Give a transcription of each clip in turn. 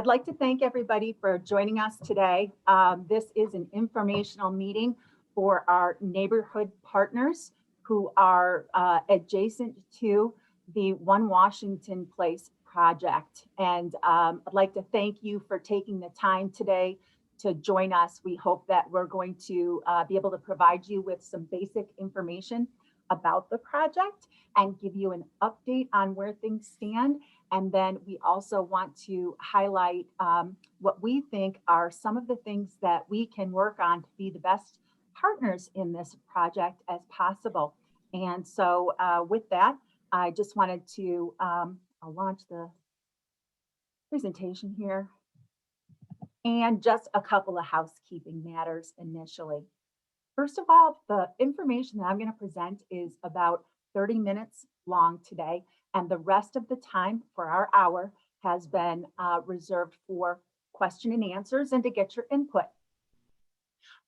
I'd like to thank everybody for joining us today. This is an informational meeting for our neighborhood partners who are adjacent to the One Washington Place project. And I'd like to thank you for taking the time today to join us. We hope that we're going to be able to provide you with some basic information about the project and give you an update on where things stand. And then we also want to highlight what we think are some of the things that we can work on to be the best partners in this project as possible. And so with that, I just wanted to I'll launch the presentation here. And just a couple of housekeeping matters initially. First of all, the information that I'm going to present is about 30 minutes long today, and the rest of the time for our hour has been reserved for question and answers and to get your input.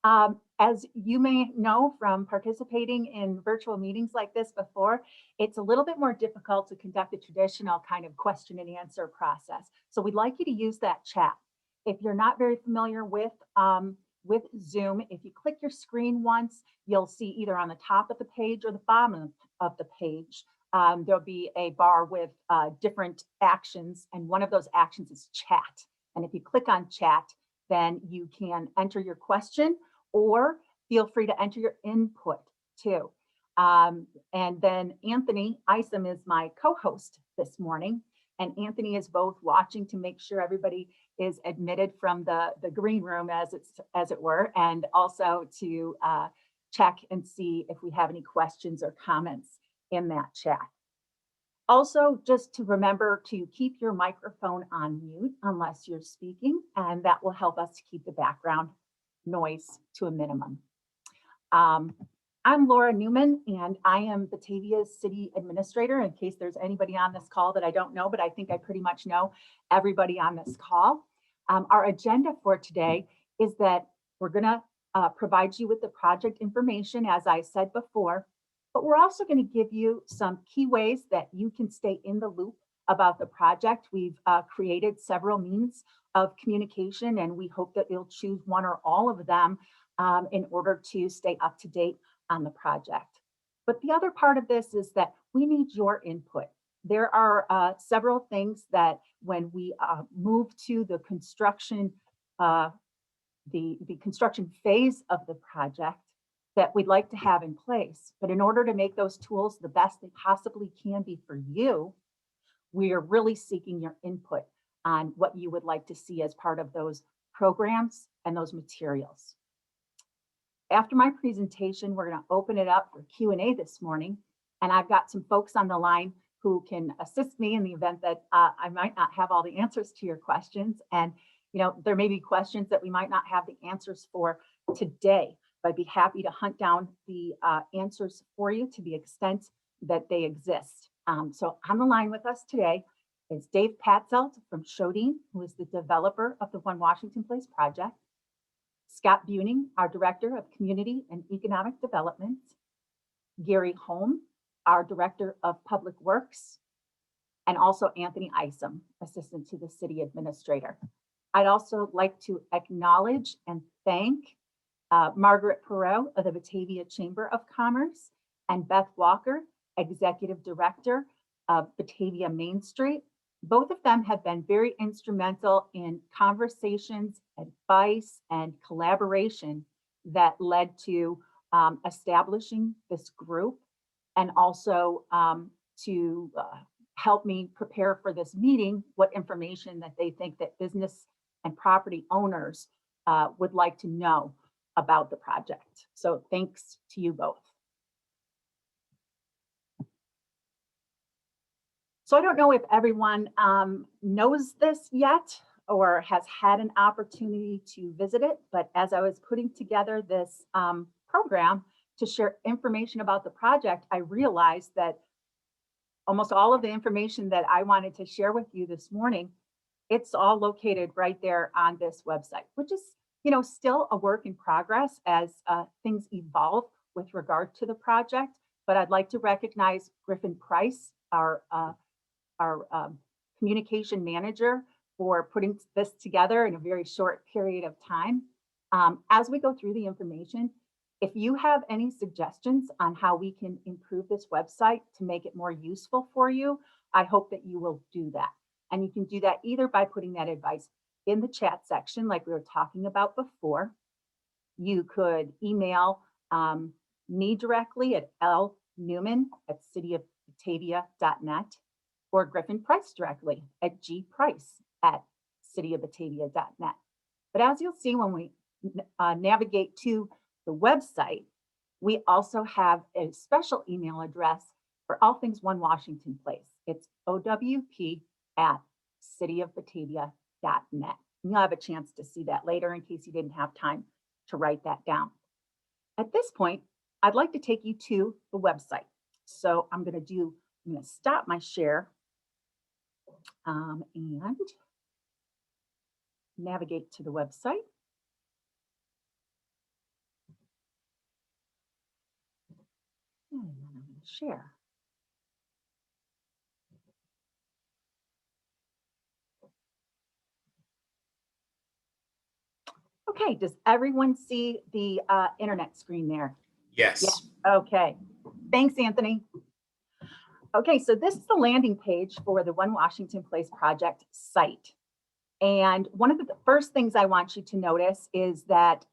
As you may know from participating in virtual meetings like this before, it's a little bit more difficult to conduct a traditional kind of question and answer process. So we'd like you to use that chat. If you're not very familiar with Zoom, if you click your screen once, you'll see either on the top of the page or the bottom of the page, there'll be a bar with different actions, and one of those actions is chat. And if you click on chat, then you can enter your question or feel free to enter your input too. And then Anthony Isom is my co-host this morning. And Anthony is both watching to make sure everybody is admitted from the green room, as it were, and also to check and see if we have any questions or comments in that chat. Also, just to remember to keep your microphone on mute unless you're speaking, and that will help us to keep the background noise to a minimum. I'm Laura Newman, and I am Batavia's city administrator, in case there's anybody on this call that I don't know, but I think I pretty much know everybody on this call. Our agenda for today is that we're going to provide you with the project information, as I said before, but we're also going to give you some key ways that you can stay in the loop about the project. We've created several means of communication, and we hope that you'll choose one or all of them in order to stay up to date on the project. But the other part of this is that we need your input. There are several things that when we move to the construction, the construction phase of the project, that we'd like to have in place. But in order to make those tools the best they possibly can be for you, we are really seeking your input on what you would like to see as part of those programs and those materials. After my presentation, we're going to open it up for Q&A this morning, and I've got some folks on the line who can assist me in the event that I might not have all the answers to your questions. And there may be questions that we might not have the answers for today, but I'd be happy to hunt down the answers for you to the extent that they exist. So on the line with us today is Dave Patzelt from Shodine, who is the developer of the One Washington Place project. Scott Buning, our Director of Community and Economic Development. Gary Holm, our Director of Public Works. And also Anthony Isom, Assistant to the City Administrator. I'd also like to acknowledge and thank Margaret Perot of the Batavia Chamber of Commerce and Beth Walker, Executive Director of Batavia Main Street. Both of them have been very instrumental in conversations, advice, and collaboration that led to establishing this group, and also to help me prepare for this meeting, what information that they think that business and property owners would like to know about the project. So thanks to you both. So I don't know if everyone knows this yet or has had an opportunity to visit it, but as I was putting together this program to share information about the project, I realized that almost all of the information that I wanted to share with you this morning, it's all located right there on this website, which is, still a work in progress as things evolve with regard to the project. But I'd like to recognize Griffin Price, our communication manager, for putting this together in a very short period of time. As we go through the information, if you have any suggestions on how we can improve this website to make it more useful for you, I hope that you will do that. And you can do that either by putting that advice in the chat section, like we were talking about before. You could email me directly at lnewman@cityofbatavia.net or Griffin Price directly at gprice@cityofbatavia.net. But as you'll see when we navigate to the website, we also have a special email address for all things One Washington Place. It's owp@cityofbatavia.net. You'll have a chance to see that later in case you didn't have time to write that down. At this point, I'd like to take you to the website. So I'm going to stop my share and navigate to the website. And then I'm going to share. Okay, does everyone see the internet screen there? Yes. Yeah. Okay, thanks, Anthony. Okay, so this is the landing page for the One Washington Place project site. And one of the first things I want you to notice is that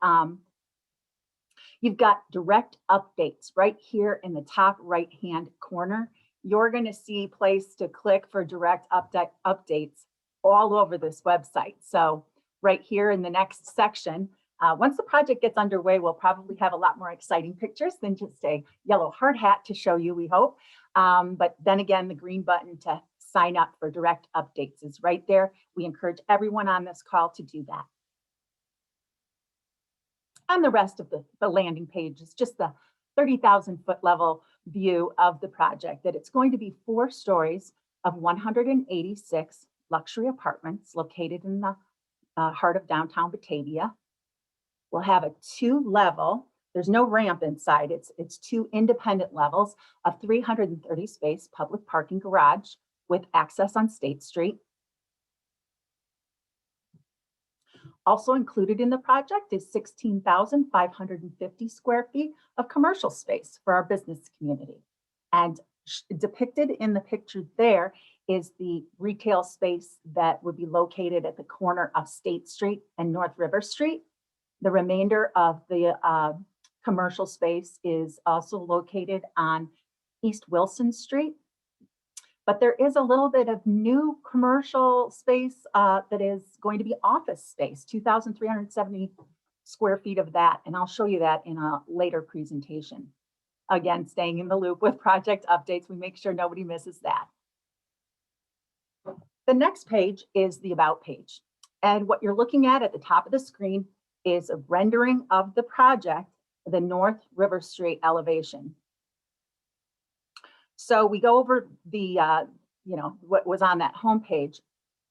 you've got direct updates right here in the top right-hand corner. You're going to see a place to click for direct updates all over this website. So right here in the next section, once the project gets underway, we'll probably have a lot more exciting pictures than just a yellow hard hat to show you, we hope. But then again, the green button to sign up for direct updates is right there. We encourage everyone on this call to do that. And the rest of the landing page is just the 30,000 foot level view of the project, that it's going to be 4 stories of 186 luxury apartments located in the heart of downtown Batavia. We'll have a 2-level, there's no ramp inside, it's 2 independent levels of 330 space public parking garage with access on State Street. Also included in the project is 16,550 square feet of commercial space for our business community. And depicted in the picture there is the retail space that would be located at the corner of State Street and North River Street. The remainder of the commercial space is also located on East Wilson Street. But there is a little bit of new commercial space that is going to be office space, 2,370 square feet of that. And I'll show you that in a later presentation. Again, staying in the loop with project updates, we make sure nobody misses that. The next page is the About page. And what you're looking at the top of the screen is a rendering of the project, the North River Street elevation. So we go over the, what was on that homepage.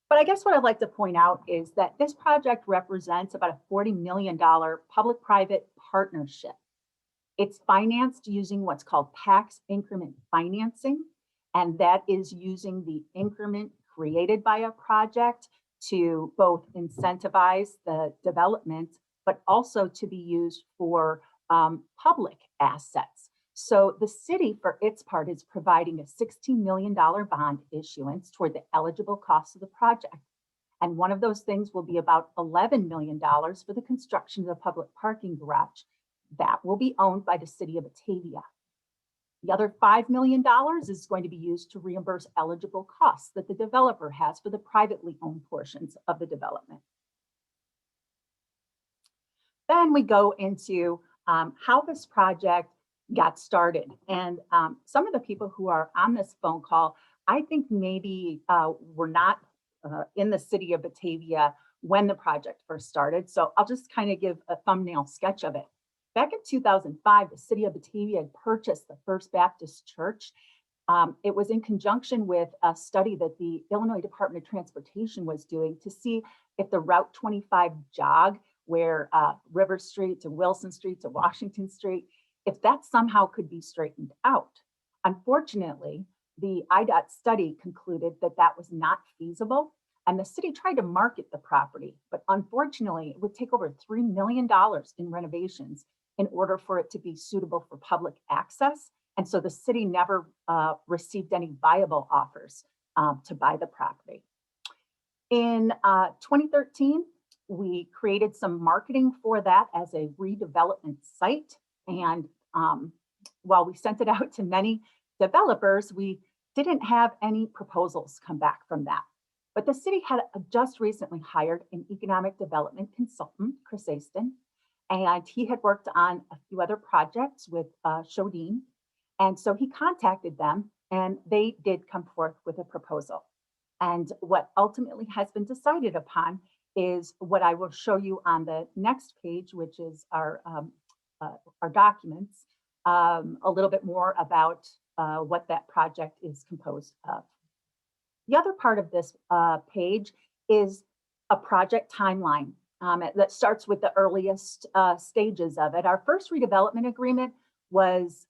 But I guess what I'd like to point out is that this project represents about a $40 million public-private partnership. It's financed using what's called tax increment financing, and that is using the increment created by a project to both incentivize the development, but also to be used for public assets. So the city, for its part, is providing a $16 million bond issuance toward the eligible costs of the project. And one of those things will be about $11 million for the construction of the public parking garage. That will be owned by the city of Batavia. The other $5 million is going to be used to reimburse eligible costs that the developer has for the privately owned portions of the development. Then we go into how this project got started. And some of the people who are on this phone call, I think maybe were not in the city of Batavia when the project first started. So I'll just kind of give a thumbnail sketch of it. Back in 2005, the city of Batavia had purchased the First Baptist Church. It was in conjunction with a study that the Illinois Department of Transportation was doing to see if the Route 25 jog, where River Street to Wilson Street to Washington Street, if that somehow could be straightened out. Unfortunately, the IDOT study concluded that that was not feasible, And the city tried to market the property, but unfortunately, it would take over $3 million in renovations in order for it to be suitable for public access. And so the city never received any viable offers to buy the property. In 2013, we created some marketing for that as a redevelopment site. And while we sent it out to many developers, we didn't have any proposals come back from that. But the city had just recently hired an economic development consultant, Chris Aston, and he had worked on a few other projects with Shodine. And so he contacted them and they did come forth with a proposal. And what ultimately has been decided upon is what I will show you on the next page, which is our documents, a little bit more about what that project is composed of. The other part of this page is a project timeline that starts with the earliest stages of it. Our first redevelopment agreement was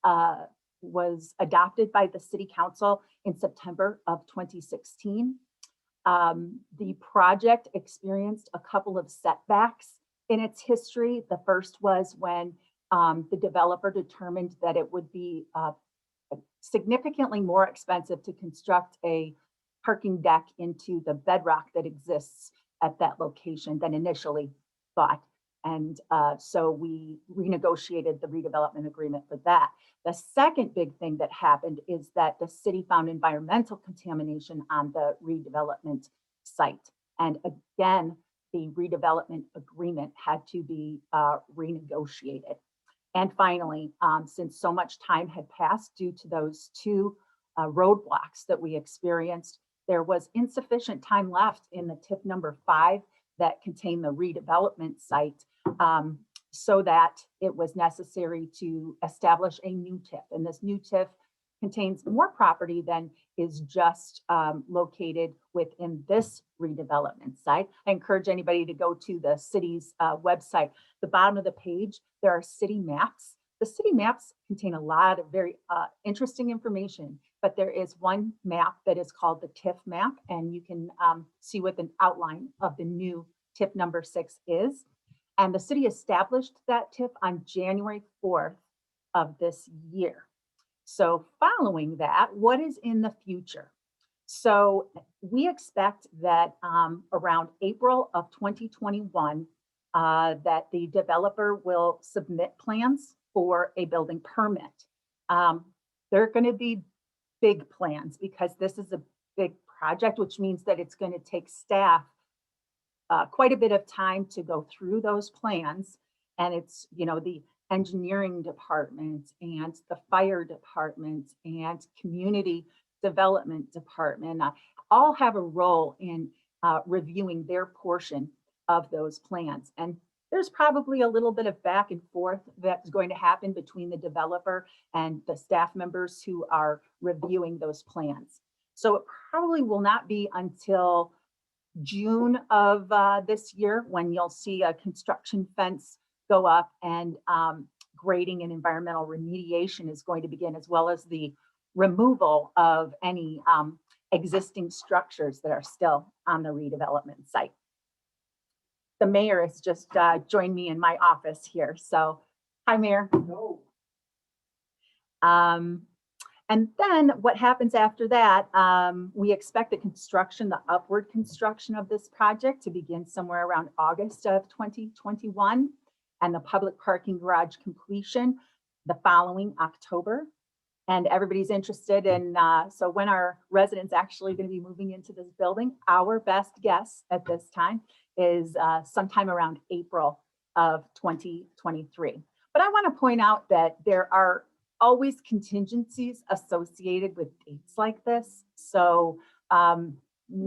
adopted by the City Council in September of 2016. The project experienced a couple of setbacks in its history. The first was when the developer determined that it would be significantly more expensive to construct a parking deck into the bedrock that exists at that location than initially thought. And so we renegotiated the redevelopment agreement for that. The second big thing that happened is that the city found environmental contamination on the redevelopment site. And again, the redevelopment agreement had to be renegotiated. And finally, since so much time had passed due to those two roadblocks that we experienced, there was insufficient time left in the TIF number 5 that contained the redevelopment site, so that it was necessary to establish a new TIF. And this new TIF contains more property than is just located within this redevelopment site. I encourage anybody to go to the city's website. The bottom of the page, there are city maps. The city maps contain a lot of very interesting information, but there is one map that is called the TIF map, and you can see what the outline of the new TIF number 6 is. And the city established that TIF on January 4th of this year. So following that, what is in the future? So we expect that around April of 2021, that the developer will submit plans for a building permit. They're going to be big plans because this is a big project, which means that it's going to take staff quite a bit of time to go through those plans. And it's, you know, the engineering department and the fire department and community development department all have a role in reviewing their portion of those plans. And there's probably a little bit of back and forth that's going to happen between the developer and the staff members who are reviewing those plans. So it probably will not be until June of this year when you'll see a construction fence go up, and grading and environmental remediation is going to begin, as well as the removal of any existing structures that are still on the redevelopment site. The mayor has just joined me in my office here. So, hi, Mayor. No. And then what happens after that, we expect the construction, the upward construction of this project to begin somewhere around August of 2021, and the public parking garage completion the following October. And everybody's interested in, so when are residents actually going to be moving into this building? Our best guess at this time is sometime around April of 2023. But I want to point out that there are always contingencies associated with dates like this. So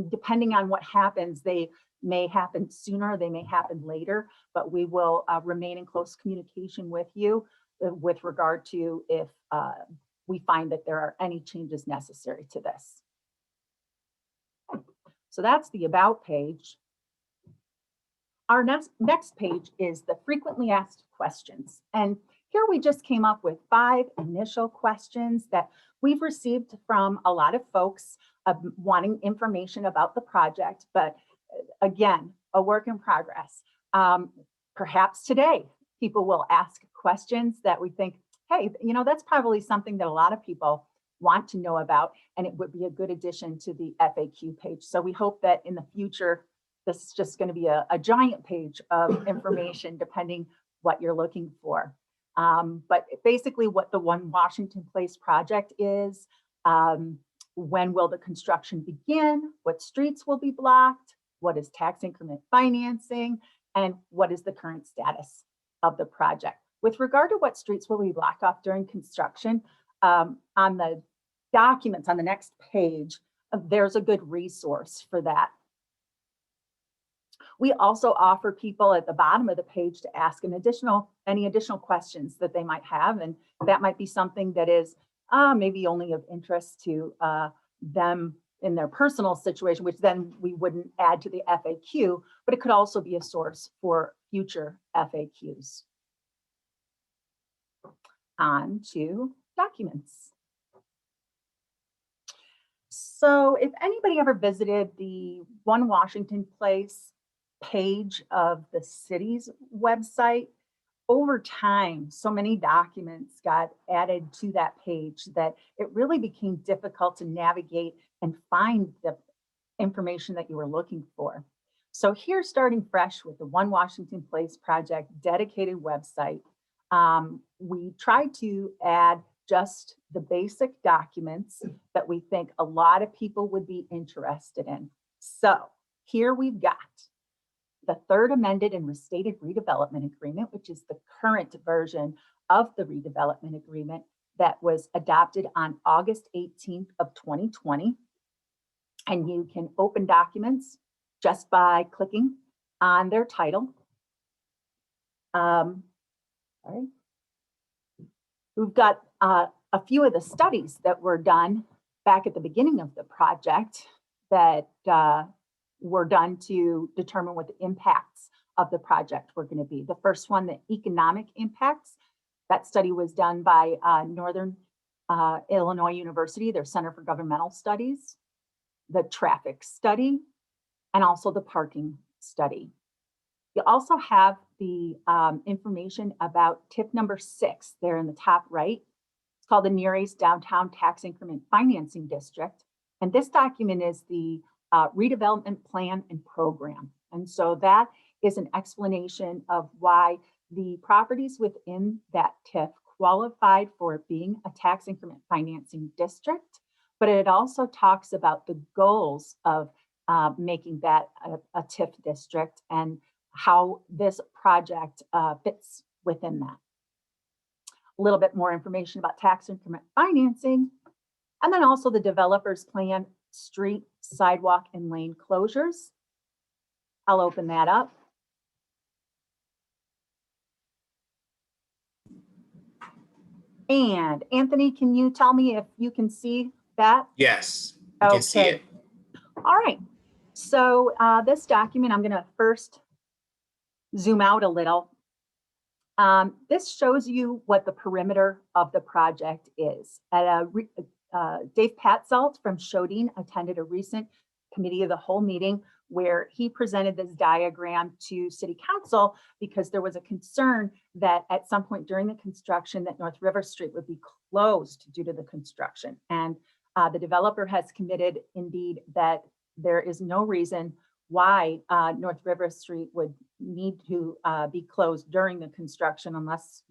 depending on what happens, they may happen sooner, they may happen later, but we will remain in close communication with you with regard to if we find that there are any changes necessary to this. So that's the about page. Our next page is the frequently asked questions. And here we just came up with 5 initial questions that we've received from a lot of folks wanting information about the project, but again, a work in progress. Perhaps today, people will ask questions that we think, hey, that's probably something that a lot of people want to know about, and it would be a good addition to the FAQ page. So we hope that in the future, this is just going to be a giant page of information, depending what you're looking for. But basically what the One Washington Place project is, when will the construction begin, what streets will be blocked, what is tax increment financing, and what is the current status of the project. With regard to what streets will be blocked off during construction, on the documents on the next page, there's a good resource for that. We also offer people at the bottom of the page to ask any additional questions that they might have, and that might be something that is maybe only of interest to them in their personal situation, which then we wouldn't add to the FAQ, but it could also be a source for future FAQs. On to documents. So if anybody ever visited the One Washington Place page of the city's website, over time, so many documents got added to that page that it really became difficult to navigate and find the information that you were looking for. So here, starting fresh with the One Washington Place project dedicated website, we tried to add just the basic documents that we think a lot of people would be interested in. So here we've got the third amended and restated redevelopment agreement, which is the current version of the redevelopment agreement that was adopted on August 18th of 2020. And you can open documents just by clicking on their title. Sorry. We've got a few of the studies that were done back at the beginning of the project that were done to determine what the impacts of the project were going to be. The first one, the economic impacts, that study was done by Northern Illinois University, their Center for Governmental Studies, the traffic study, and also the parking study. You also have the information about tip number 6 there in the top right. It's called the Near East Downtown Tax Increment Financing District. And this document is the redevelopment plan and program. And so that is an explanation of why the properties within that TIF qualified for being a tax increment financing district, but it also talks about the goals of making that a TIF district and how this project fits within that. A little bit more information about tax increment financing, and then also the developer's plan, street, sidewalk, and lane closures. I'll open that up. And Anthony, can you tell me if you can see that? Yes, you can see it. All right. So this document, I'm going to first zoom out a little. This shows you what the perimeter of the project is. Dave Patzelt from Shodine attended a recent committee of the whole meeting where he presented this diagram to City Council because there was a concern that at some point during the construction that North River Street would be closed due to the construction. And the developer has committed indeed that there is no reason why North River Street would need to be closed during the construction unless,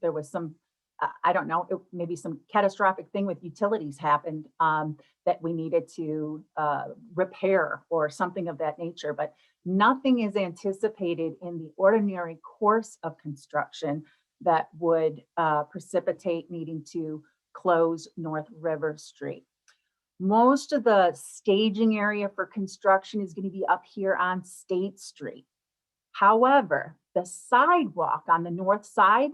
there was some, I don't know, maybe some catastrophic thing with utilities happened that we needed to repair or something of that nature. But nothing is anticipated in the ordinary course of construction that would precipitate needing to close North River Street. Most of the staging area for construction is going to be up here on State Street. However, the sidewalk on the north side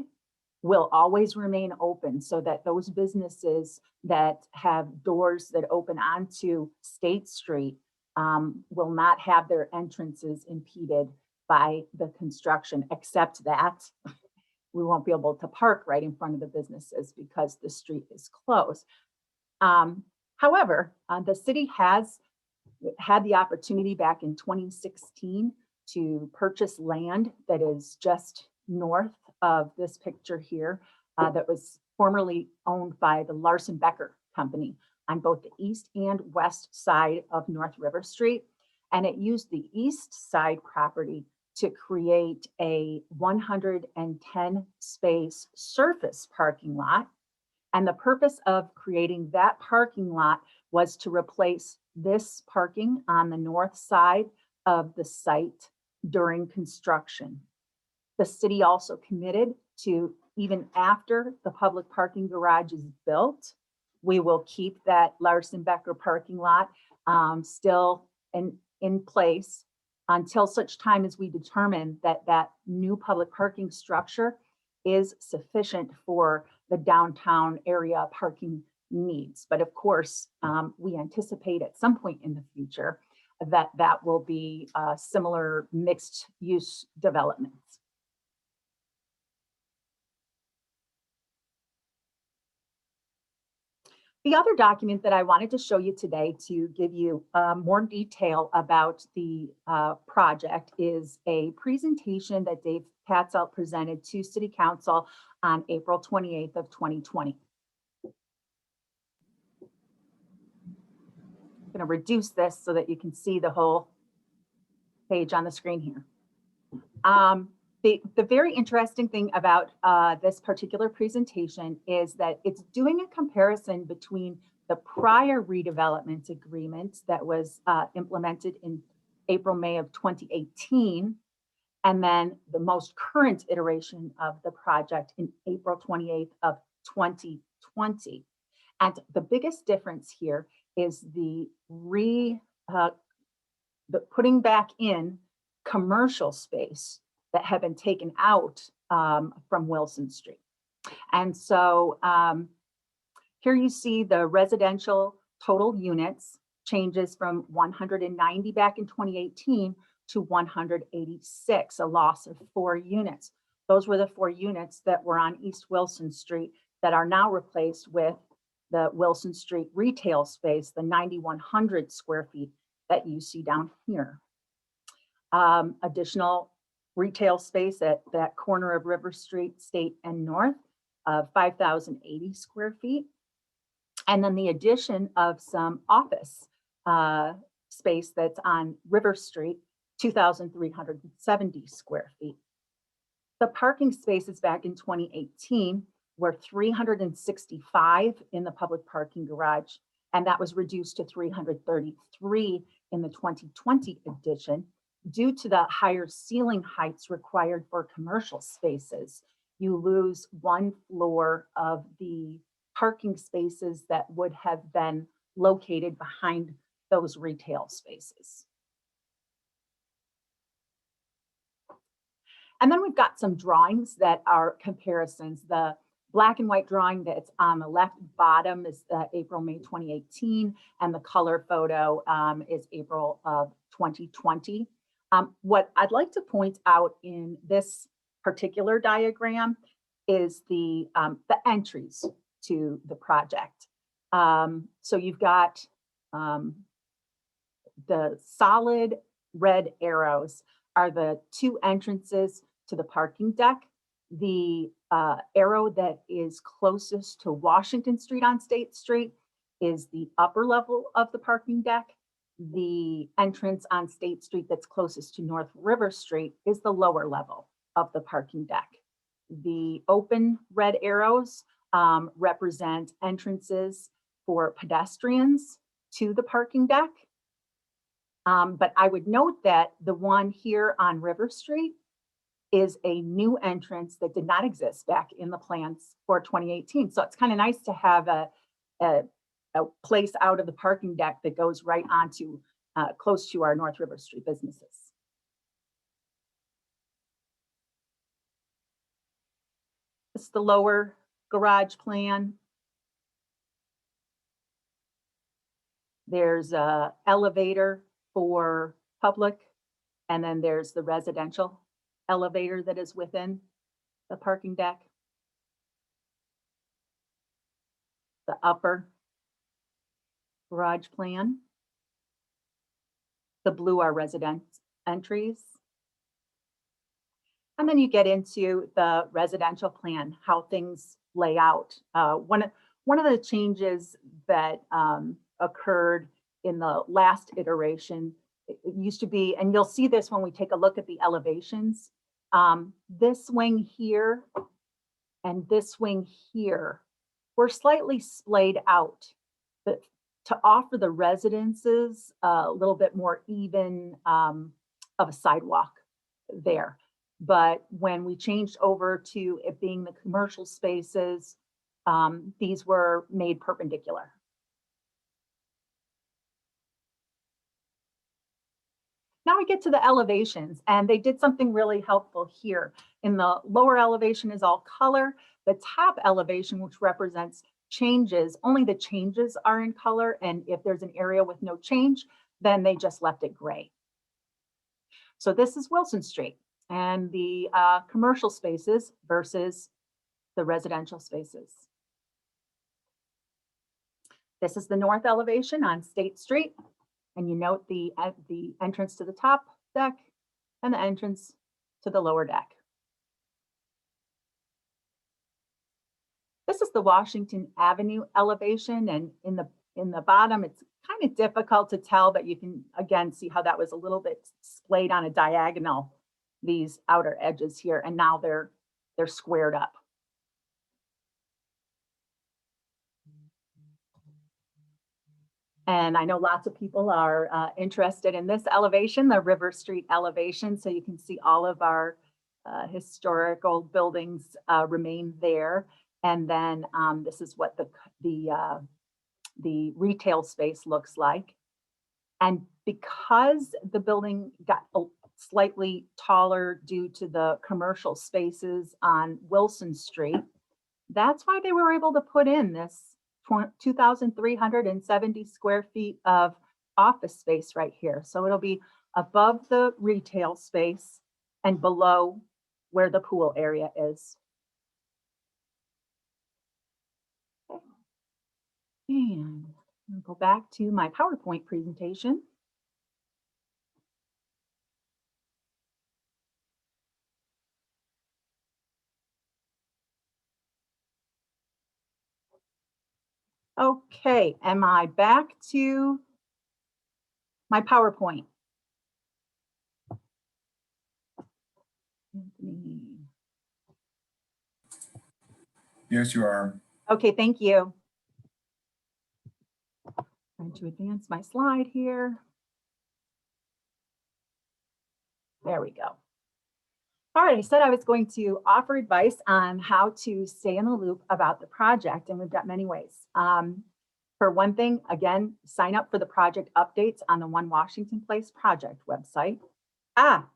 will always remain open so that those businesses that have doors that open onto State Street will not have their entrances impeded by the construction, except that we won't be able to park right in front of the businesses because the street is closed. However, the city has had the opportunity back in 2016 to purchase land that is just north of this picture here, that was formerly owned by the Larson Becker Company on both the east and west side of North River Street. And it used the east side property to create a 110 space surface parking lot. And the purpose of creating that parking lot was to replace this parking on the north side of the site during construction. The city also committed to, even after the public parking garage is built, we will keep that Larson Becker parking lot still in place until such time as we determine that that new public parking structure is sufficient for the downtown area parking needs. But of course, we anticipate at some point in the future that that will be similar mixed use developments. The other document that I wanted to show you today to give you more detail about the project is a presentation that Dave Patzelt presented to City Council on April 28th of 2020. I'm going to reduce this so that you can see the whole page on the screen here. The very interesting thing about this particular presentation is that it's doing a comparison between the prior redevelopment agreement that was implemented in April, May of 2018, and then the most current iteration of the project in April 28th of 2020. And the biggest difference here is the putting back in commercial space that have been taken out from Wilson Street. And so here you see the residential total units changes from 190 back in 2018 to 186, a loss of 4 units. Those were the 4 units that were on East Wilson Street that are now replaced with the Wilson Street retail space, the 9,100 square feet that you see down here. Additional retail space at that corner of River Street, State and North, 5,080 square feet. And then the addition of some office space that's on River Street, 2,370 square feet. The parking spaces back in 2018 were 365 in the public parking garage, and that was reduced to 333 in the 2020 edition. Due to the higher ceiling heights required for commercial spaces, you lose 1 floor of the parking spaces that would have been located behind those retail spaces. And then we've got some drawings that are comparisons. The black and white drawing that's on the left bottom is April, May 2018, and the color photo is April of 2020. What I'd like to point out in this particular diagram is the entries to the project. So you've got the solid red arrows are the 2 entrances to the parking deck. The arrow that is closest to Washington Street on State Street is the upper level of the parking deck. The entrance on State Street that's closest to North River Street is the lower level of the parking deck. The open red arrows represent entrances for pedestrians to the parking deck. But I would note that the one here on River Street is a new entrance that did not exist back in the plans for 2018. So it's kind of nice to have a place out of the parking deck that goes right onto close to our North River Street businesses. This is the lower garage plan. There's an elevator for public, and then there's the residential elevator that is within the parking deck, the upper garage plan. The blue are residence entries. And then you get into the residential plan, how things lay out. One of the changes that occurred in the last iteration, it used to be, and you'll see this when we take a look at the elevations, this wing here and this wing here were slightly splayed out, but to offer the residences a little bit more even of a sidewalk there. But when we changed over to it being the commercial spaces, these were made perpendicular. Now we get to the elevations, and they did something really helpful here. In the lower elevation is all color. The top elevation, which represents changes, only the changes are in color. And if there's an area with no change, then they just left it gray. So this is Wilson Street and the commercial spaces versus the residential spaces. This is the north elevation on State Street. And you note the entrance to the top deck and the entrance to the lower deck. This is the Washington Avenue elevation, and in the bottom, it's kind of difficult to tell, but you can again see how that was a little bit splayed on a diagonal, these outer edges here, and now they're squared up. And I know lots of people are interested in this elevation, the River Street elevation. So you can see all of our historical buildings remain there. And then this is what the retail space looks like. And because the building got slightly taller due to the commercial spaces on Wilson Street, that's why they were able to put in this 2,370 square feet of office space right here. So it'll be above the retail space and below where the pool area is. Okay. And I'll go back to my PowerPoint presentation. Okay, am I back to my PowerPoint? Yes, you are. Okay, thank you. Trying to advance my slide here. There we go. All right, I said I was going to offer advice on how to stay in the loop about the project, and we've got many ways. For one thing, again, sign up for the project updates on the One Washington Place project website.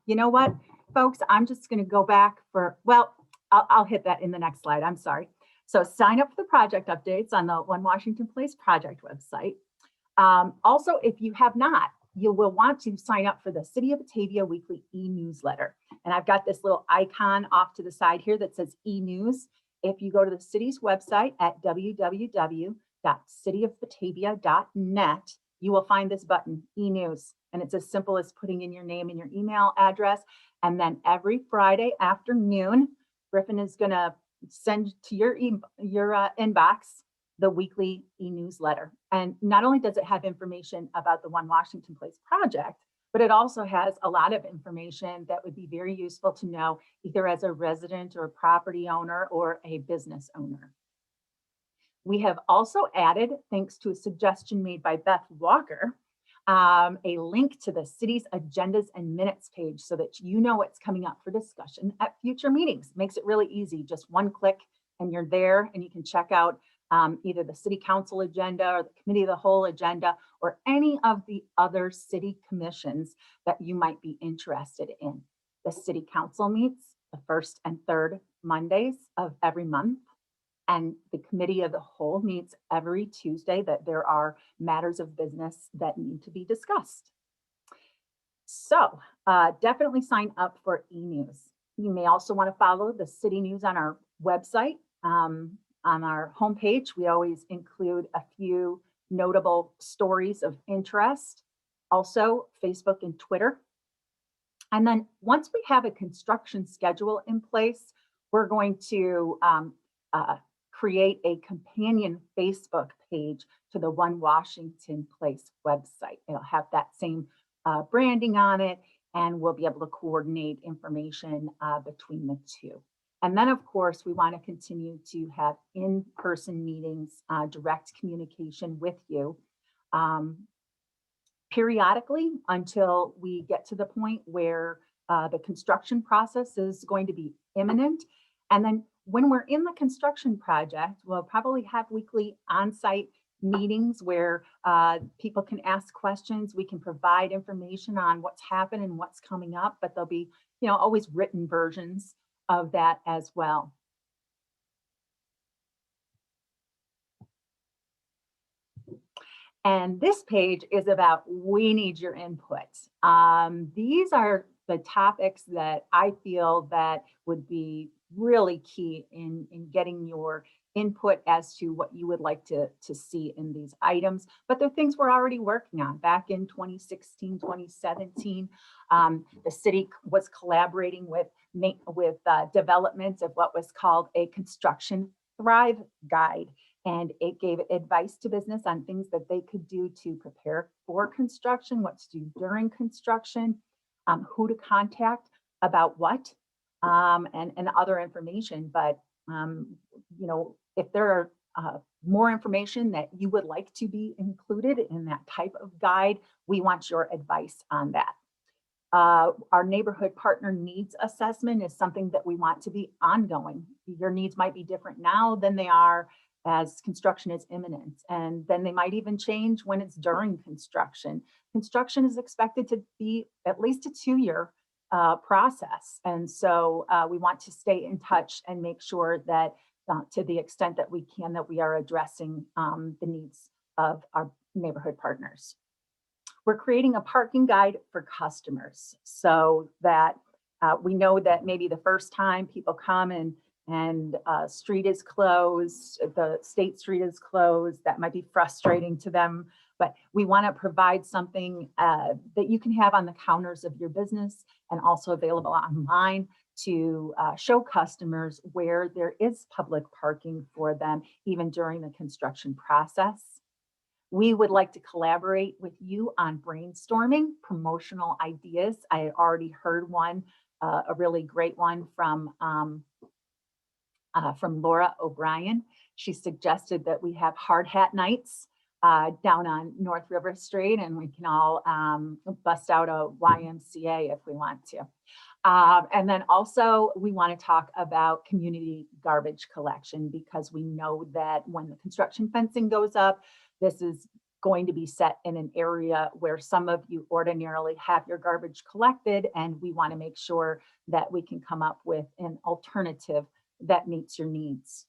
You know what, folks, I'm just going to go back for, well, I'll hit that in the next slide. I'm sorry. So sign up for the project updates on the One Washington Place project website. Also, if you have not, you will want to sign up for the City of Batavia weekly e-newsletter. And I've got this little icon off to the side here that says e-news. If you go to the city's website at www.cityofbatavia.net, you will find this button, e-news. And it's as simple as putting in your name and your email address. And then every Friday afternoon, Griffin is going to send to your inbox the weekly e-newsletter. And not only does it have information about the One Washington Place project, but it also has a lot of information that would be very useful to know either as a resident or a property owner or a business owner. We have also added, thanks to a suggestion made by Beth Walker, a link to the city's agendas and minutes page so that you know what's coming up for discussion at future meetings. Makes it really easy, just one click and you're there, and you can check out either the city council agenda or the committee of the whole agenda or any of the other city commissions that you might be interested in. The city council meets the first and third Mondays of every month, and the committee of the whole meets every Tuesday that there are matters of business that need to be discussed. So definitely sign up for e-news. You may also want to follow the city news on our website. On our homepage, we always include a few notable stories of interest. Also, Facebook and Twitter. And then once we have a construction schedule in place, we're going to create a companion Facebook page to the One Washington Place website. It'll have that same branding on it, and we'll be able to coordinate information between the two. And then, of course, we want to continue to have in-person meetings, direct communication with you. Periodically until we get to the point where the construction process is going to be imminent. And then when we're in the construction project, we'll probably have weekly on-site meetings where people can ask questions. We can provide information on what's happened and what's coming up, but there'll be, always written versions of that as well. And this page is about, we need your input. These are the topics that I feel that would be really key in getting your input as to what you would like to see in these items. But they're things we're already working on. Back in 2016, 2017, the city was collaborating with development of what was called a Construction Thrive Guide. And it gave advice to business on things that they could do to prepare for construction, what to do during construction, who to contact about what, and other information. But, if there are more information that you would like to be included in that type of guide, we want your advice on that. Our neighborhood partner needs assessment is something that we want to be ongoing. Your needs might be different now than they are as construction is imminent, and then they might even change when it's during construction. Construction is expected to be at least a 2-year process, and so we want to stay in touch and make sure that to the extent that we can, that we are addressing the needs of our neighborhood partners. We're creating a parking guide for customers so that we know that maybe the first time people come and street is closed, the state street is closed, that might be frustrating to them, but we want to provide something that you can have on the counters of your business and also available online to show customers where there is public parking for them, even during the construction process. We would like to collaborate with you on brainstorming promotional ideas. I already heard one, a really great one from Laura O'Brien. She suggested that we have hard hat nights down on North River Street, and we can all bust out a YMCA if we want to. And then also we want to talk about community garbage collection, because we know that when the construction fencing goes up, this is going to be set in an area where some of you ordinarily have your garbage collected, and we want to make sure that we can come up with an alternative that meets your needs.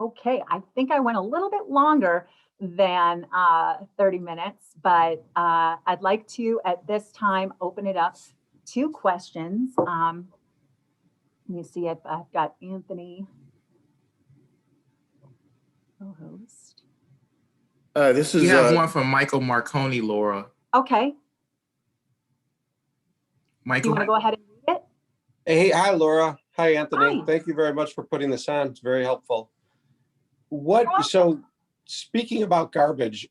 Okay, I think I went a little bit longer than 30 minutes, but I'd like to, at this time, open it up to questions. Let me see if I've got Anthony, co-host. This is We have one from Michael Marconi, Laura. Okay, do you Michael, want to go ahead and read it? Hey, hi, Laura. Hi, Anthony. Hi. Thank you very much for putting this on. It's very helpful. So speaking about garbage,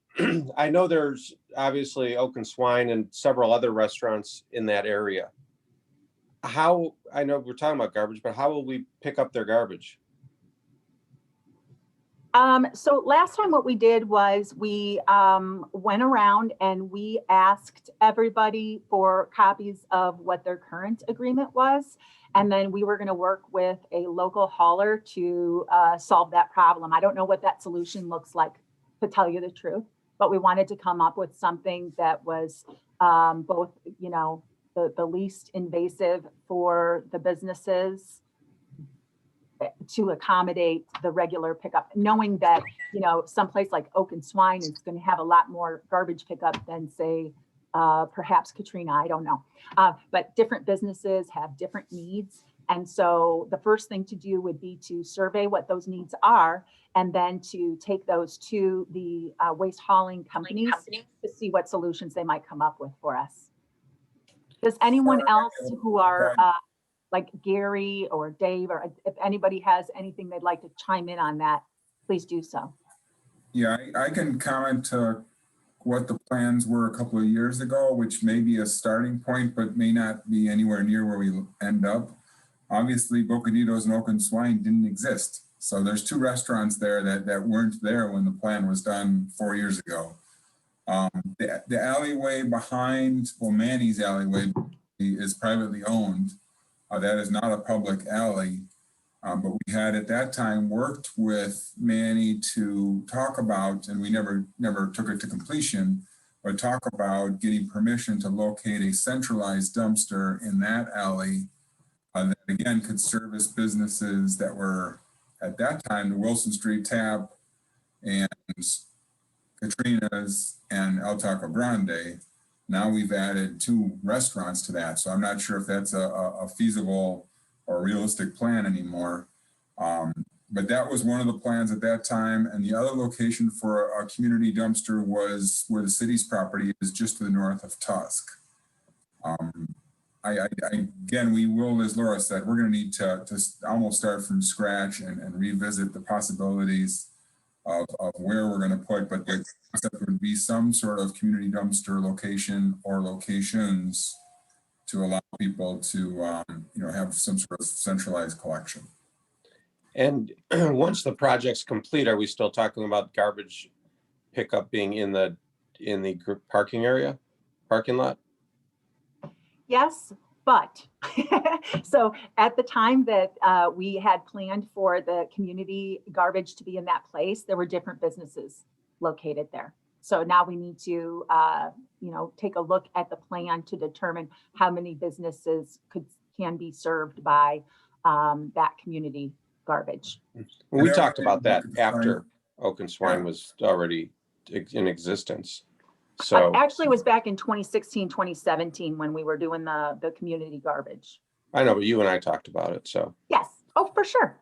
I know there's obviously Oak and Swine and several other restaurants in that area. I know we're talking about garbage, but how will we pick up their garbage? So last time what we did was we went around and we asked everybody for copies of what their current agreement was. And then we were going to work with a local hauler to solve that problem. I don't know what that solution looks like, to tell you the truth, but we wanted to come up with something that was both, the least invasive for the businesses to accommodate the regular pickup, knowing that, someplace like Oak and Swine is going to have a lot more garbage pickup than, say, perhaps Katrina, I don't know. But different businesses have different needs. And so the first thing to do would be to survey what those needs are, and then to take those to the waste hauling companies to see what solutions they might come up with for us. Does anyone else who are like Gary or Dave, or if anybody has anything they'd like to chime in on that, please do so. Yeah, I can comment to what the plans were a couple of years ago, which may be a starting point, but may not be anywhere near where we end up. Obviously, Bocaditos and Oak and Swine didn't exist. So there's 2 restaurants there that weren't there when the plan was done 4 years ago. The alleyway behind, well, Manny's alleyway is privately owned. That is not a public alley. But we had at that time worked with Manny to talk about, and we never took it to completion, but talk about getting permission to locate a centralized dumpster in that alley that again could service businesses that were at that time the Wilson Street Tap and Katrina's and El Taco Grande. Now we've added 2 restaurants to that. So I'm not sure if that's a feasible or realistic plan anymore. But that was one of the plans at that time. And the other location for a community dumpster was where the city's property is, just to the north of Tusk. Again, we will, as Laura said, we're going to need to almost start from scratch and revisit the possibilities of where we're going to put, but the concept would be some sort of community dumpster location or locations to allow people to have some sort of centralized collection. And once the project's complete, are we still talking about garbage pickup being in the group parking lot? Yes, but so at the time that we had planned for the community garbage to be in that place, there were different businesses located there. So now we need to, take a look at the plan to determine how many businesses can be served by that community garbage. We talked about that after Oak and Swine was already in existence. So actually, it was back in 2016, 2017 when we were doing the community garbage. I know, but you and I talked about it. So yes, oh, for sure.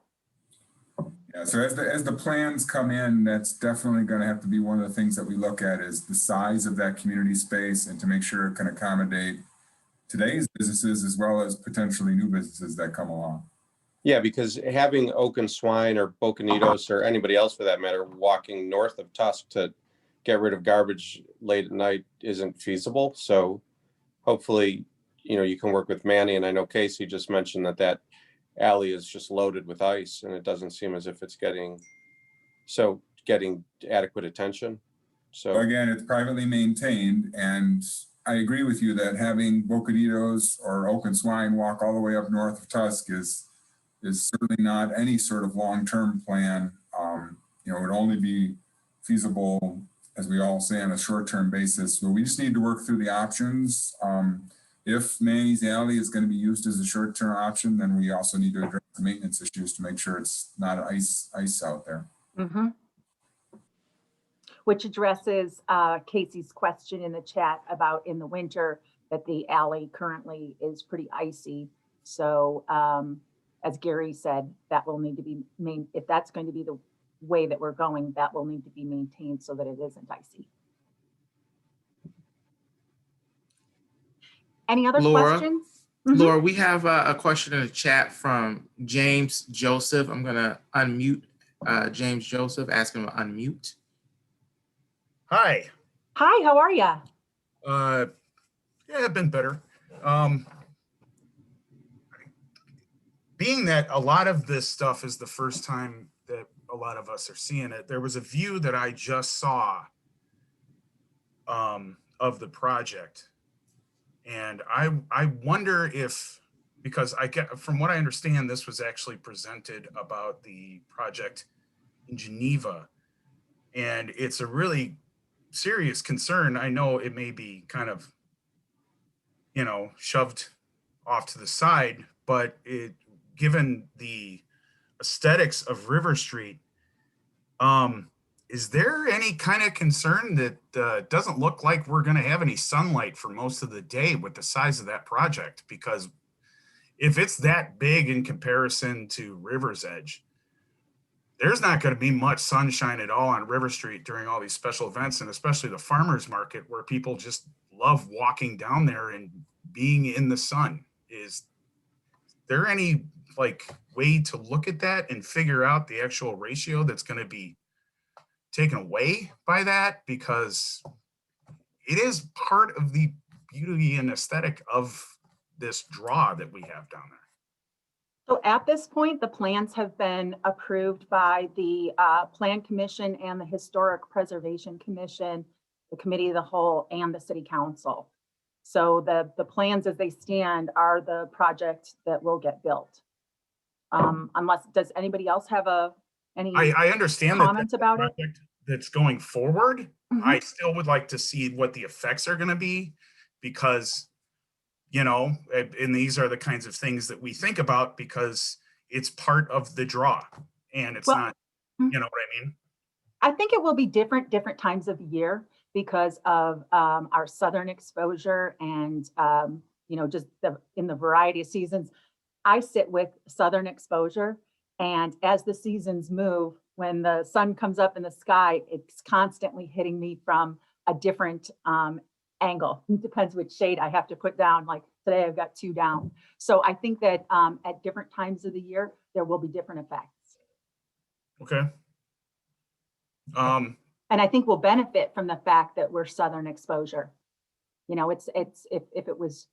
Yeah, so as the plans come in, that's definitely going to have to be one of the things that we look at, is the size of that community space and to make sure it can accommodate today's businesses as well as potentially new businesses that come along. Yeah, because having Oak and Swine or Bocanitos or anybody else for that matter walking north of Tusk to get rid of garbage late at night isn't feasible. So hopefully, you can work with Manny, and I know Casey just mentioned that alley is just loaded with ice and it doesn't seem as if it's getting adequate attention. So again, it's privately maintained, and I agree with you that having Bocaditos or Oak and Swine walk all the way up north of Tusk is certainly not any sort of long-term plan. It would only be feasible, as we all say, on a short-term basis. But we just need to work through the options. If Manny's Alley is going to be used as a short-term option, then we also need to address the maintenance issues to make sure it's not ice out there. Mm-hmm. Which addresses Casey's question in the chat about in the winter that the alley currently is pretty icy. So as Gary said, that will need to be if that's going to be the way that we're going, that will need to be maintained so that it isn't icy. Any other questions? Mm-hmm. Laura, we have a question in the chat from James Joseph. I'm going to unmute James Joseph, ask him to unmute. Hi. Hi, how are you? Yeah, I've been better. Being that a lot of this stuff is the first time that a lot of us are seeing it, there was a view that I just saw of the project. And I wonder if, because from what I understand, this was actually presented about the project in Geneva. And it's a really serious concern. I know it may be kind of, shoved off to the side, but given the aesthetics of River Street, is there any kind of concern that it doesn't look like we're going to have any sunlight for most of the day with the size of that project? Because if it's that big in comparison to River's Edge, there's not going to be much sunshine at all on River Street during all these special events, and especially the farmers market where people just love walking down there and being in the sun. Is there any like way to look at that and figure out the actual ratio that's going to be taken away by that? Because it is part of the beauty and aesthetic of this draw that we have down there. So at this point, the plans have been approved by the Plan Commission and the Historic Preservation Commission, the Committee of the Whole, and the City Council. So the plans as they stand are the project that will get built. Unless, does anybody else have any I understand that comments about it? project that's going forward. Mhm. I still would like to see what the effects are going to be, because, you know, and these are the kinds of things that we think about because it's part of the draw, and it's Well, not, mhm. you know what I mean? I think it will be different times of year because of our southern exposure and you know, just in the variety of seasons. I sit with southern exposure, and as the seasons move, when the sun comes up in the sky, it's constantly hitting me from a different angle. It depends which shade I have to put down. Like today, I've got 2 down. So I think that at different times of the year, there will be different effects. Okay. And I think we'll benefit from the fact that we're southern exposure. You know, it's if it was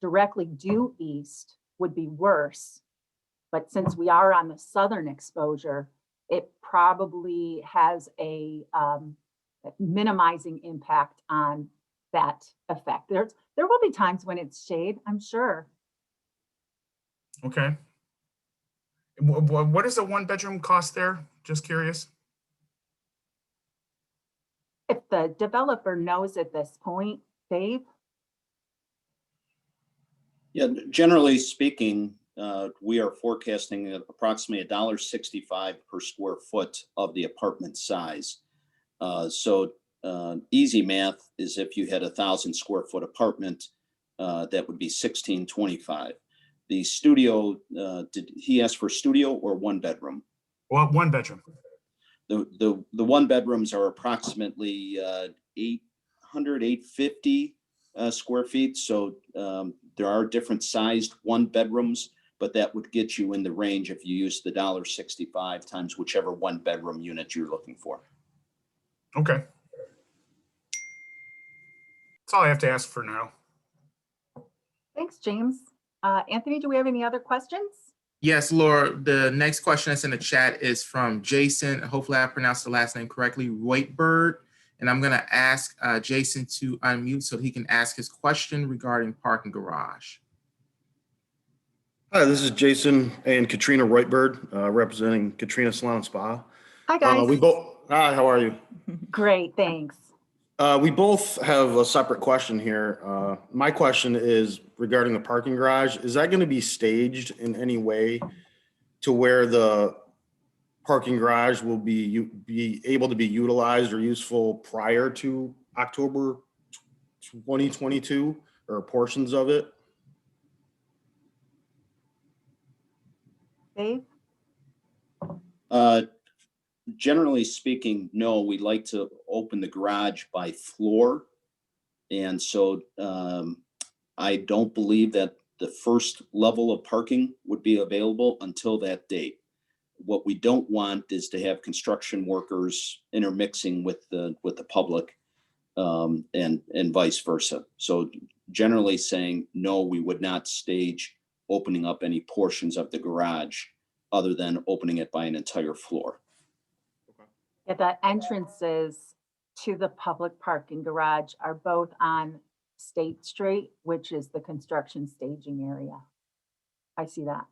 directly due east would be worse. But since we are on the southern exposure, it probably has a minimizing impact on that effect. There will be times when it's shade, I'm sure. Okay. What does a 1-bedroom cost there? Just curious. If the developer knows at this point, Dave? Yeah, generally speaking, we are forecasting approximately $1.65 per square foot of the apartment size. So easy math is if you had 1,000 square foot apartment, that would be $1,625. The studio, did he ask for studio or 1-bedroom? Well, 1-bedroom. The 1-bedrooms are approximately 850 square feet. So there are different sized 1-bedrooms, but that would get you in the range if you use the $1.65 times whichever 1-bedroom unit you're looking for. Okay. That's all I have to ask for now. Thanks, James. Anthony, do we have any other questions? Yes, Laura, the next question that's in the chat is from Jason. Hopefully I pronounced the last name correctly, Roitberg. And I'm gonna ask Jason to unmute so he can ask his question regarding parking garage. Hi, this is Jason and Katrina Roitberg, representing Katrina Salon and Spa. Hi, guys. Hi, how are you? Great, thanks. We both have a separate question here. My question is regarding the parking garage. Is that going to be staged in any way to where the parking garage will be able to be utilized or useful prior to October 2022 or portions of it? Dave? Generally speaking, no, we like to open the garage by floor. And so I don't believe that the first level of parking would be available until that date. What we don't want is to have construction workers intermixing with the public and vice versa. So generally saying, no, we would not stage opening up any portions of the garage other than opening it by an entire floor. Yeah, the entrances to the public parking garage are both on State Street, which is the construction staging area. I see that.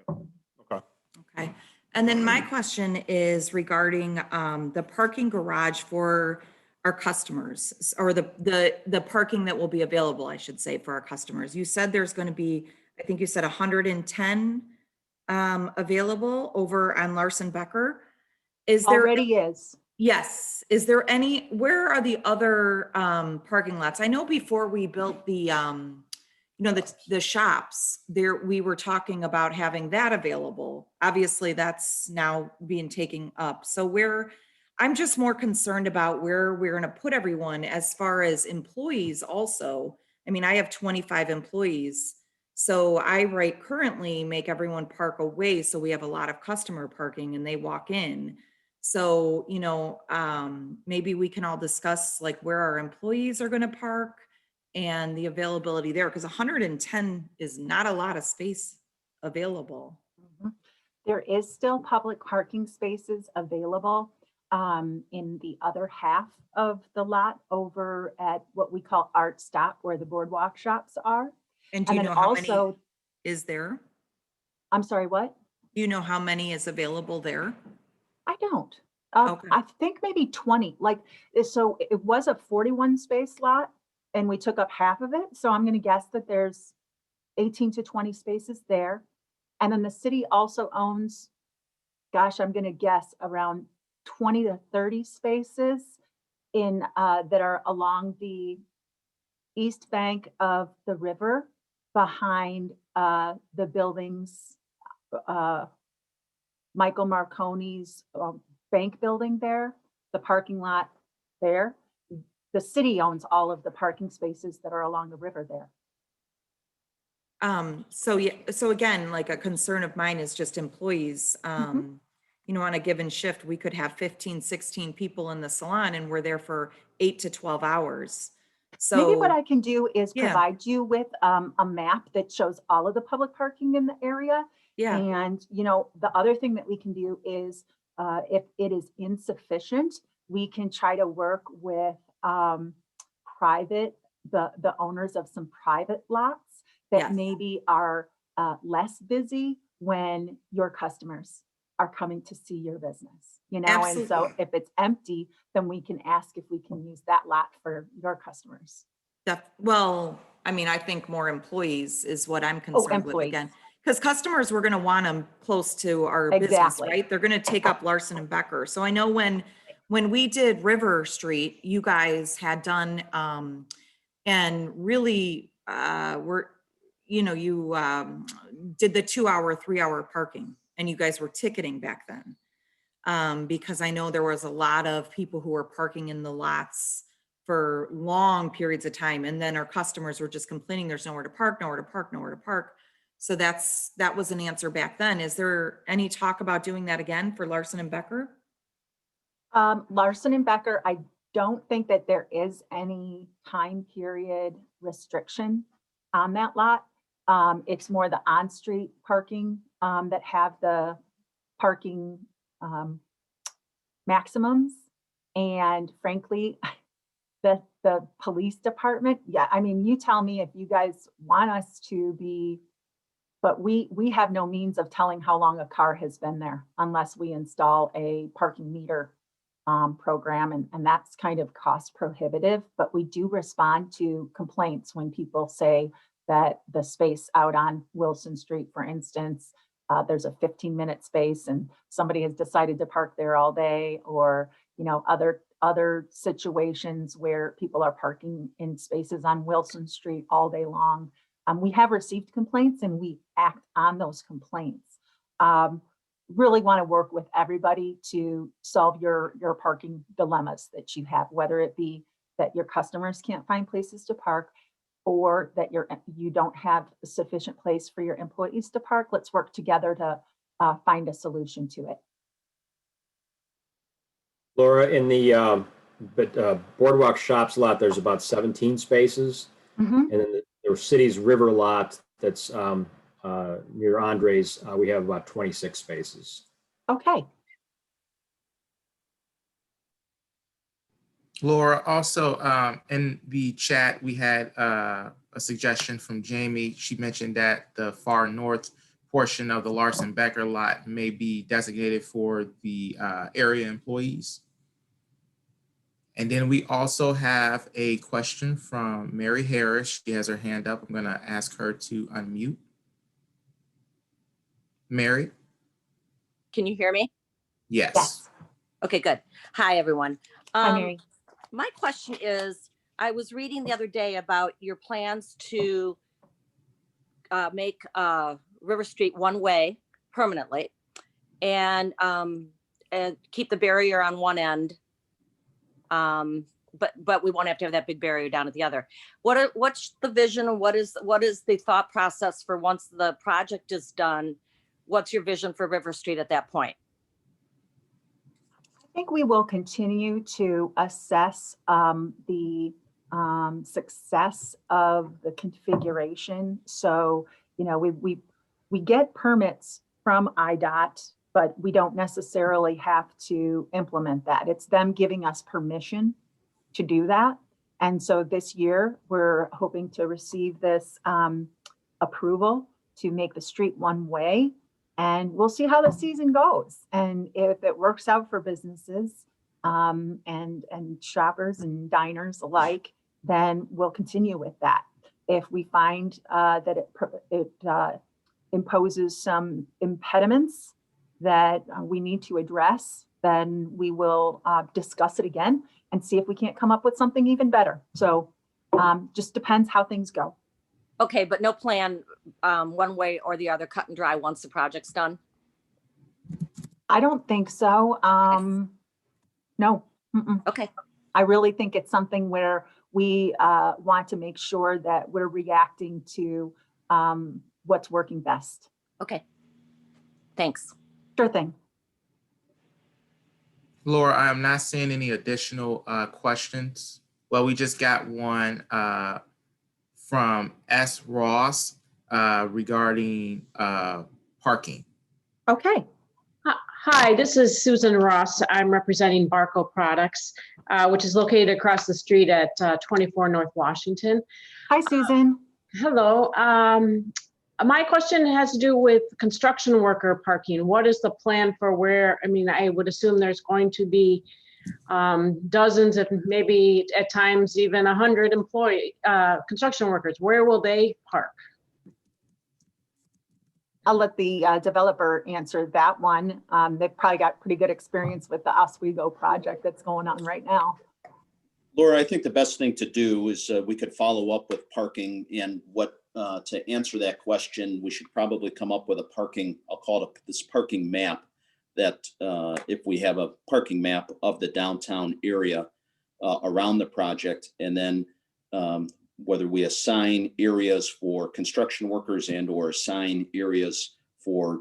Okay. And then my question is regarding the parking garage for our customers, or the parking that will be available, I should say, for our customers. You said there's going to be, I think you said 110 available over on Larson Becker. Is there? Already is. Yes. Is there any, where are the other parking lots? I know before we built the, the shops there, we were talking about having that available. Obviously that's now being taken up. So I'm just more concerned about where we're going to put everyone as far as employees also. I mean, I have 25 employees. So I currently make everyone park away. So we have a lot of customer parking and they walk in. So, maybe we can all discuss like where our employees are going to park and the availability there, because 110 is not a lot of space available. Mhm. There is still public parking spaces available in the other half of the lot over at what we call Art Stop, where the boardwalk shops are. And do And you then know how many also, is there? I'm sorry, what? Do you know how many is available there? I don't. Okay. I think maybe 20, so it was a 41 space lot and we took up half of it. So I'm going to guess that there's 18 to 20 spaces there. And then the city also owns, gosh, I'm going to guess around 20 to 30 spaces that are along the east bank of the river behind the buildings, Michael Marconi's bank building there, the parking lot there. The city owns all of the parking spaces that are along the river there. So again, like a concern of mine is just employees. On a given shift, we could have 15, 16 people in the salon and we're there for 8 to 12 hours. Maybe what So, I can do is Yeah. provide you with a map that shows all of the public parking in the area. yeah, And, the other thing that we can do is if it is insufficient, we can try to work with the owners of some private lots that Yes. maybe are less busy when your customers are coming to see your business, And so Absolutely. if it's empty, then we can ask if we can use that lot for your customers. well, I mean, I think more employees is what I'm concerned with employees. again. Because customers, we're going to want them close to our business, Exactly. right? They're going to take up Larson and Becker. So I know when we did River Street, you guys had done, and really you did the 2 hour, 3 hour parking and you guys were ticketing back then. Because I know there was a lot of people who were parking in the lots for long periods of time. And then our customers were just complaining there's nowhere to park, nowhere to park, nowhere to park. So that was an answer back then. Is there any talk about doing that again for Larson and Becker? Larson and Becker, I don't think that there is any time period restriction on that lot. It's more the on-street parking that have the parking maximums. And frankly, the police department, yeah, I mean, you tell me if you guys want us to be, but we have no means of telling how long a car has been there unless we install a parking meter program, and that's kind of cost prohibitive, but we do respond to complaints when people say that the space out on Wilson Street, for instance, there's a 15-minute space and somebody has decided to park there all day, or other situations where people are parking in spaces on Wilson Street all day long. We have received complaints and we act on those complaints. Really want to work with everybody to solve your parking dilemmas that you have, whether it be that your customers can't find places to park or that you don't have a sufficient place for your employees to park. Let's work together to find a solution to it. Laura, in the Boardwalk Shops lot, there's about 17 spaces. Mhm. And then the city's river lot that's near Andres, we have about 26 spaces. Okay. Laura, also in the chat, we had a suggestion from Jamie. She mentioned that the far north portion of the Larson Becker lot may be designated for the area employees. And then we also have a question from Mary Harris. She has her hand up. I'm going to ask her to unmute. Mary? Can you hear me? Yes. Yes. Okay, good. Hi, everyone. Hi, Mary. My question is, I was reading the other day about your plans to make River Street one way permanently and keep the barrier on one end. But we won't have to have that big barrier down at the other. What's the vision and what is the thought process for once the project is done? What's your vision for River Street at that point? I think we will continue to assess the success of the configuration. So, you know, we get permits from IDOT, but we don't necessarily have to implement that. It's them giving us permission to do that. And so this year, we're hoping to receive this approval to make the street one way. And we'll see how the season goes. And if it works out for businesses and shoppers and diners alike, then we'll continue with that. If we find that it imposes some impediments that we need to address, then we will discuss it again and see if we can't come up with something even better. So just depends how things go. Okay, but no plan one way or the other, cut and dry once the project's done? I don't think so. No. Mm-mm. Okay. I really think it's something where we want to make sure that we're reacting to what's working best. Okay. Thanks. Sure thing. Laura, I am not seeing any additional questions. Well, we just got one from S. Ross regarding parking. Okay. Hi, this is Susan Ross. I'm representing Barco Products, which is located across the street at 24 North Washington. Hi, Susan. Hello. My question has to do with construction worker parking. What is the plan for where, I mean, I would assume there's going to be dozens of maybe at times even 100 construction workers. Where will they park? I'll let the developer answer that one. They've probably got pretty good experience with the Oswego project that's going on right now. Laura, I think the best thing to do is we could follow up with parking and what to answer that question, we should probably come up with a parking, I'll call it this parking map that if we have a parking map of the downtown area around the project, and then whether we assign areas for construction workers and or assign areas for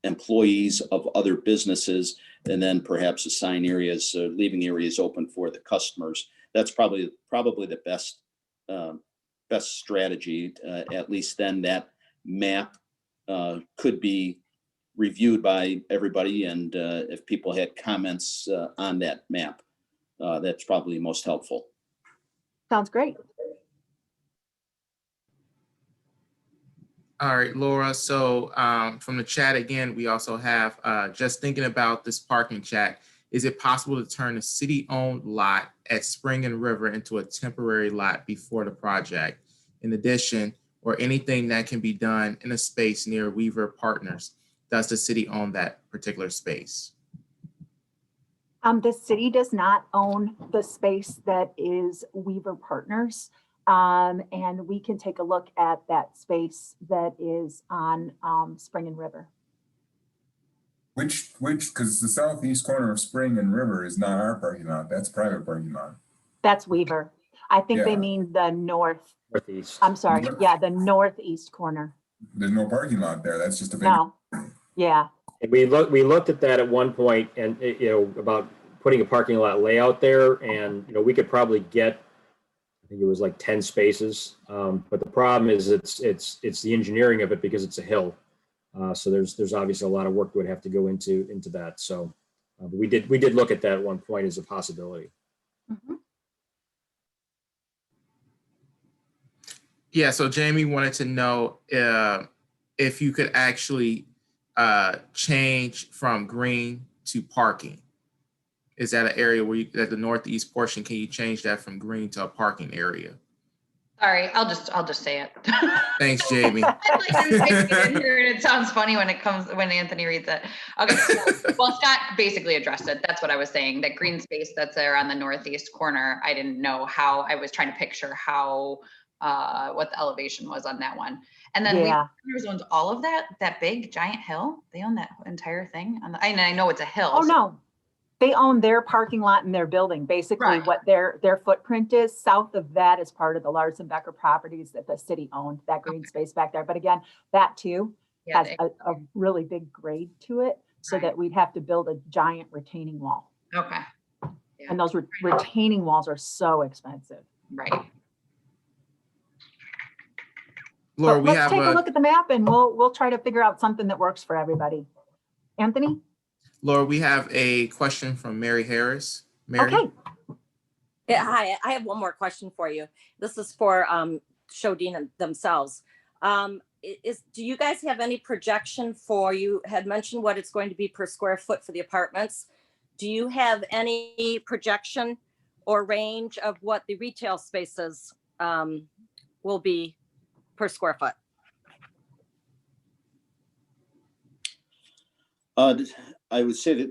employees of other businesses, and then perhaps assign areas, leaving areas open for the customers. That's probably the best strategy. At least then that map could be reviewed by everybody, and if people had comments on that map, that's probably most helpful. Sounds great. All right, Laura. So from the chat again, we also have just thinking about this parking chat. Is it possible to turn a city-owned lot at Spring and River into a temporary lot before the project? In addition, or anything that can be done in a space near Weaver Partners? Does the city own that particular space? The city does not own the space that is Weaver Partners. And we can take a look at that space that is on Spring and River. Which, because the southeast corner of Spring and River is not our parking lot, that's private parking lot. That's Weaver. I think they Yeah. mean the Northeast. I'm sorry, yeah, the northeast corner. There's no parking lot there, that's just a big. No, yeah, And we looked at that at one point, and about putting a parking lot layout there, and we could probably get, I think it was like 10 spaces. But the problem is it's the engineering of it because it's a hill. So there's obviously a lot of work that would have to go into that. So we did look at that at one point as a possibility. Mhm. Yeah, so Jamie wanted to know if you could actually change from green to parking. Is that an area where at the northeast portion, can you change that from green to a parking area? Sorry, I'll just say it. Thanks, Jamie. I like him saying it in here, and it sounds funny when Anthony reads it. Okay, well, Scott basically addressed it. That's what I was saying, that green space that's there on the northeast corner. I didn't know how, I was trying to picture how, what the elevation was on that one. And then Yeah. Leaders owns all of that big giant hill. They own that entire thing. And I know it's a hill. Oh, so- no. They own their parking lot and their building. Basically, Right. what their footprint is, south of that is part of the Larson Becker properties that the city owned, that green space back there. But again, that too Yeah, has a really big grade to it, so Right. that we'd have to build a giant retaining wall. okay, Yeah. And those retaining walls are so expensive. right. Laura, But we let's have take a look at the map and we'll try to figure out something that works for everybody. Anthony? Laura, we have a question from Mary Harris. Mary? Okay. Yeah, hi, I have one more question for you. This is for Shodine themselves. Do you guys have any projection for, you had mentioned what it's going to be per square foot for the apartments. Do you have any projection or range of what the retail spaces will be per square foot? I would say that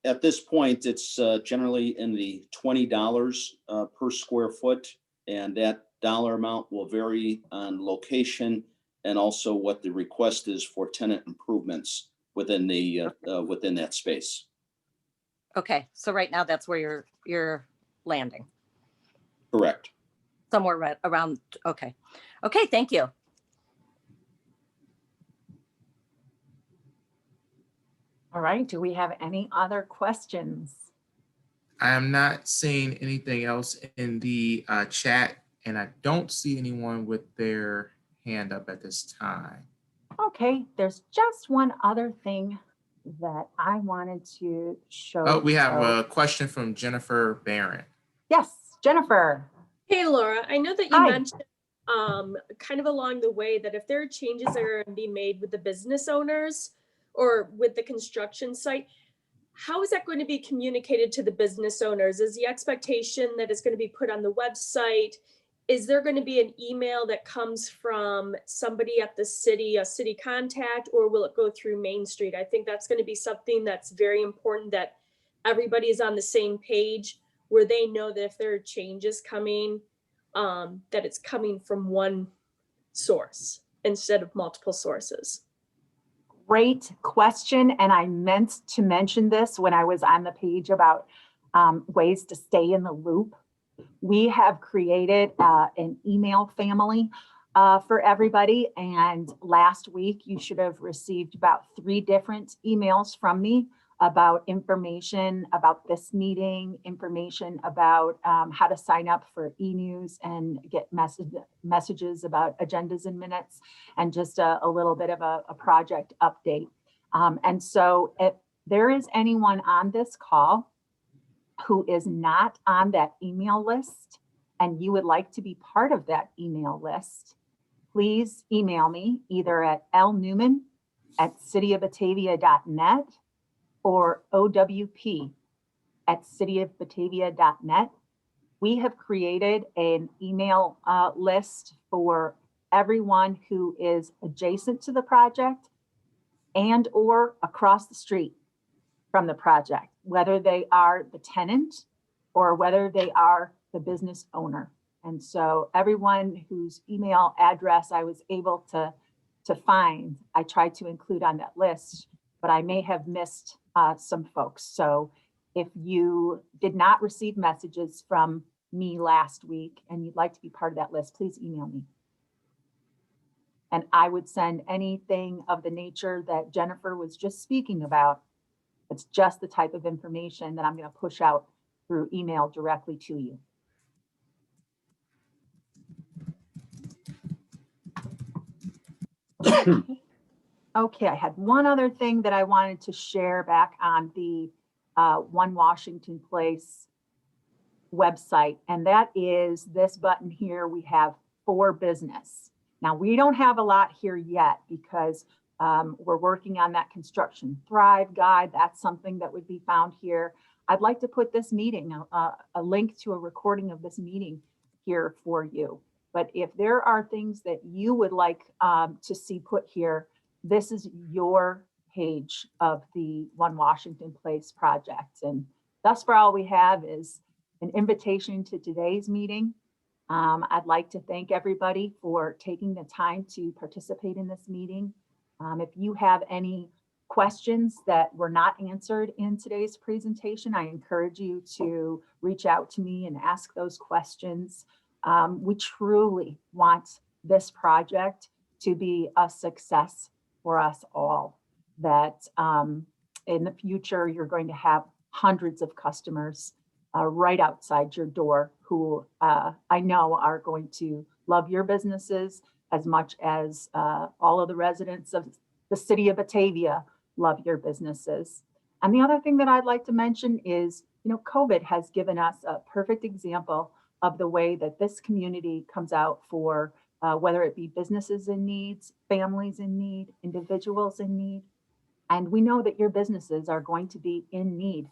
at this point, it's generally in the $20 per square foot. And that dollar amount will vary on location and also what the request is for tenant improvements within within that space. Okay, so right now that's where you're landing, Correct. somewhere right around, okay. Okay, thank you. All right. Do we have any other questions? I am not seeing anything else in the chat, and I don't see anyone with their hand up at this time. Okay, there's just one other thing that I wanted to show. Oh, we have so- a question from Jennifer Barron. Yes, Jennifer. Hey, Laura, I know that you Hi. mentioned kind of along the way that if there are changes that are going to be made with the business owners or with the construction site, how is that going to be communicated to the business owners? Is the expectation that it's going to be put on the website? Is there going to be an email that comes from somebody at the city, a city contact, or will it go through Main Street? I think that's going to be something that's very important, that everybody is on the same page, where they know that if there are changes coming, that it's coming from one source instead of multiple sources. Great question. And I meant to mention this when I was on the page about ways to stay in the loop. We have created an email family for everybody. And last week, you should have received about 3 different emails from me about information about this meeting, information about how to sign up for e-news and get messages about agendas and minutes, and just a little bit of a project update. And so if there is anyone on this call who is not on that email list and you would like to be part of that email list, please email me either at lnewman@cityofbatavia.net or owp@cityofbatavia.net. We have created an email list for everyone who is adjacent to the project and or across the street from the project, whether they are the tenant or whether they are the business owner. And so everyone whose email address I was able to find, I tried to include on that list, but I may have missed some folks. So if you did not receive messages from me last week and you'd like to be part of that list, please email me. And I would send anything of the nature that Jennifer was just speaking about. It's just the type of information that I'm going to push out through email directly to you. Okay, I had one other thing that I wanted to share back on the One Washington Place website, and that is this button here. We have For Business. Now, we don't have a lot here yet because we're working on that Construction Thrive guide. That's something that would be found here. I'd like to put this meeting, a link to a recording of this meeting here for you. But if there are things that you would like to see put here, this is your page of the One Washington Place project. And thus far, all we have is an invitation to today's meeting. I'd like to thank everybody for taking the time to participate in this meeting. If you have any questions that were not answered in today's presentation, I encourage you to reach out to me and ask those questions. We truly want this project to be a success for us all, that in the future, you're going to have hundreds of customers right outside your door who I know are going to love your businesses as much as all of the residents of the city of Batavia love your businesses. And the other thing that I'd like to mention is, COVID has given us a perfect example of the way that this community comes out for whether it be businesses in need, families in need, individuals in need. And we know that your businesses are going to be in need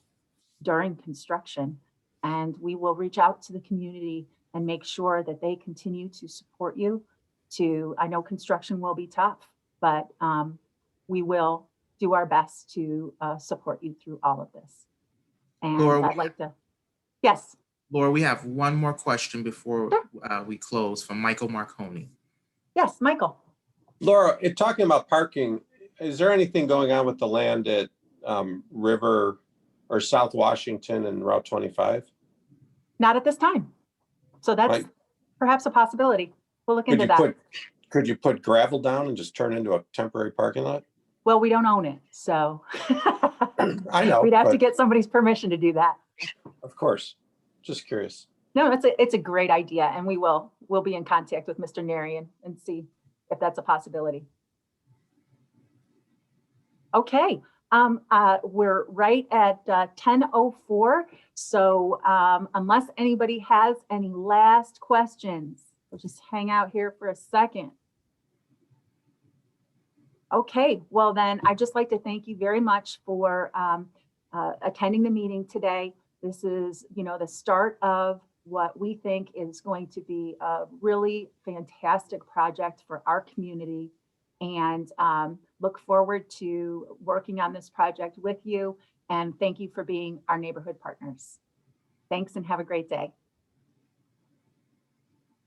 during construction. And we will reach out to the community and make sure that they continue to support you. I know construction will be tough, but we will do our best to support you through all of this. And Laura, I'd like to, yes. Laura, we have one more question before we close from Michael Marconi. Yes, Michael. Laura, talking about parking, is there anything going on with the land at River or South Washington and Route 25? Not at this time. So that's perhaps a possibility. We'll look into that. Could you put gravel down and just turn into a temporary parking lot? Well, we don't own it, so I know. We'd have to get somebody's permission to do that. Of course. Just curious. No, it's a great idea, and we'll be in contact with Mr. Narian and see if that's a possibility. Okay, we're right at 10:04. So unless anybody has any last questions, we'll just hang out here for a second. Okay, well then, I'd just like to thank you very much for attending the meeting today. This is, the start of what we think is going to be a really fantastic project for our community, and look forward to working on this project with you. And thank you for being our neighborhood partners. Thanks and have a great day.